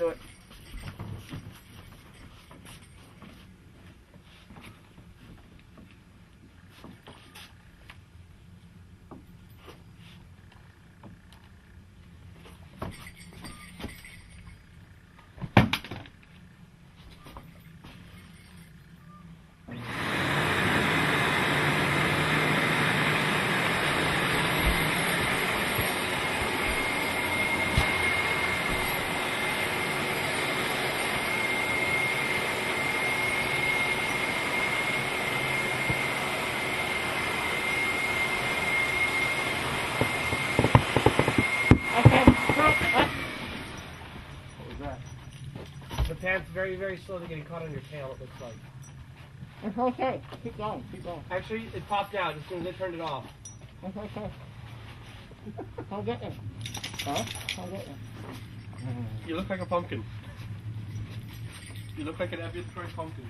do it. The pan's very, very slowly getting caught on your tail, it looks like. It's okay. Keep going, keep going. Actually, it popped out as soon as I turned it off. It's okay. I'll get you. Huh? I'll get you. You look like a pumpkin. You look like an Evian Troy pumpkin.